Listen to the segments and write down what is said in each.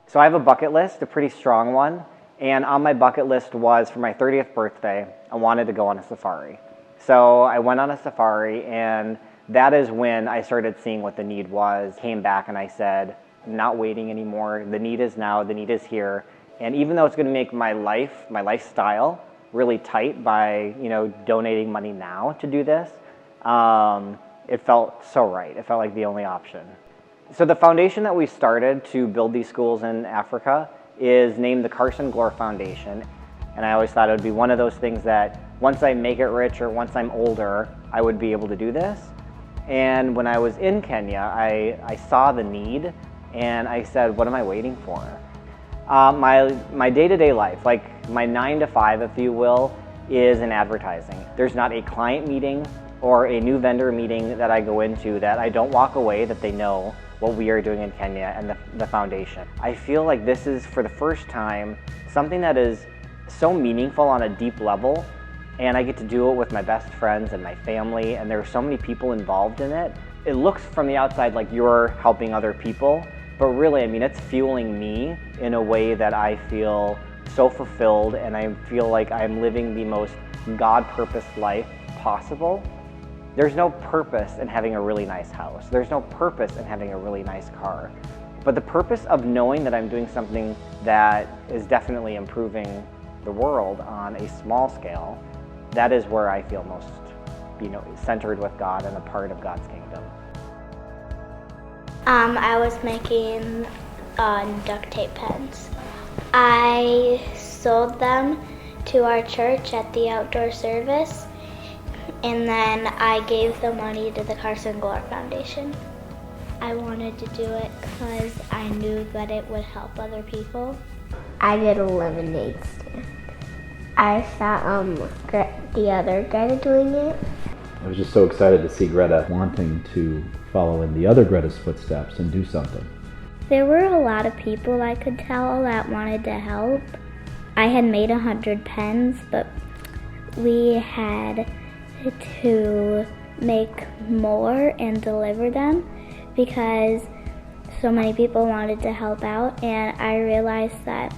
So I have a bucket list, a pretty strong one, and on my bucket list was for my 30th birthday, I wanted to go on a safari. So I went on a safari, and that is when I started seeing what the need was. Came back and I said, I'm not waiting anymore. The need is now, the need is here. And even though it's going to make my lifestyle really tight by, donating money now to do this, it felt so right. It felt like the only option. So the foundation that we started to build these schools in Africa is named the Carson Glore Foundation. And I always thought it would be one of those things that once I make it rich or once I'm older, I would be able to do this. And when I was in Kenya, I saw the need and I said, what am I waiting for? My day-to-day life, like my 9 to 5, if you will, is in advertising. There's not a client meeting or a new vendor meeting that I go into that I don't walk away that they know what we are doing in Kenya and the foundation. I feel like this is, for the first time, something that is so meaningful on a deep level, and I get to do it with my best friends and my family, and there are so many people involved in it. It looks from the outside like you're helping other people, but really, it's fueling me in a way that I feel so fulfilled, and I feel like I'm living the most God-purposed life possible. There's no purpose in having a really nice house. There's no purpose in having a really nice car. But the purpose of knowing that I'm doing something that is definitely improving the world on a small scale, that is where I feel most, centered with God and a part of God's kingdom. I was making duct tape pens. I sold them to our church at the outdoor service, and then I gave the money to the Carson Glore Foundation. I wanted to do it because I knew that it would help other people. I did a lemonade stand. I saw the other Greta doing it. I was just so excited to see Greta wanting to follow in the other Greta's footsteps and do something. There were a lot of people I could tell that wanted to help. I had made 100 pens, but we had to make more and deliver them because so many people wanted to help out, and I realized that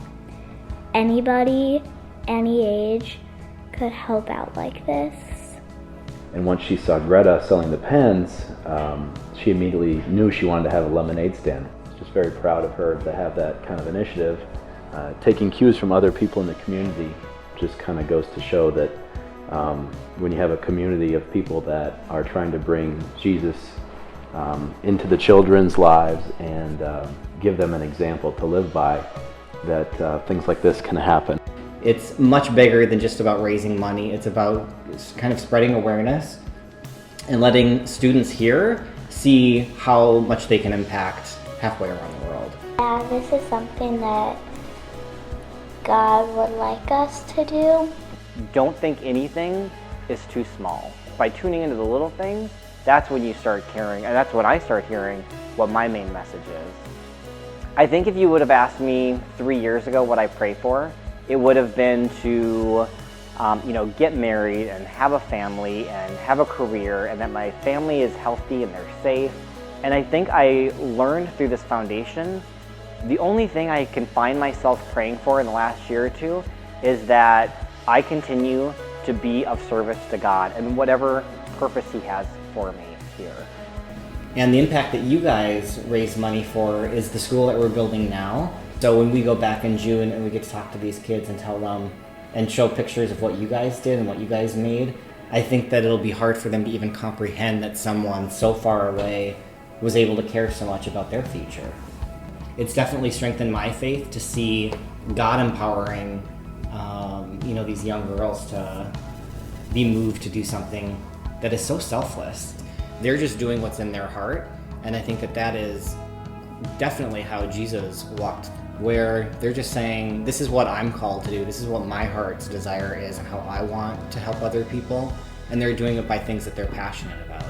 anybody, any age, could help out like this. And once she saw Greta selling the pens, she immediately knew she wanted to have a lemonade stand. Just very proud of her to have that kind of initiative. Taking cues from other people in the community just kind of goes to show that when you have a community of people that are trying to bring Jesus into the children's lives and give them an example to live by, that things like this can happen. It's much bigger than just about raising money. It's about kind of spreading awareness and letting students here see how much they can impact halfway around the world. Yeah, this is something that God would like us to do. Don't think anything is too small. By tuning into the little things, that's when you start caring, and that's when I start hearing what my main message is. I think if you would have asked me 3 years ago what I pray for, it would have been to get married and have a family and have a career, and that my family is healthy and they're safe. And I think I learned through this foundation, the only thing I can find myself praying for in the last year or two is that I continue to be of service to God and whatever purpose He has for me here. And the impact that you guys raise money for is the school that we're building now. So when we go back in June and we get to talk to these kids and tell them and show pictures of what you guys did and what you guys made, I think that it'll be hard for them to even comprehend that someone so far away was able to care so much about their future. It's definitely strengthened my faith to see God empowering these young girls to be moved to do something that is so selfless. They're just doing what's in their heart, and I think that is definitely how Jesus walked, where they're just saying, this is what I'm called to do, this is what my heart's desire is and how I want to help other people, and they're doing it by things that they're passionate about.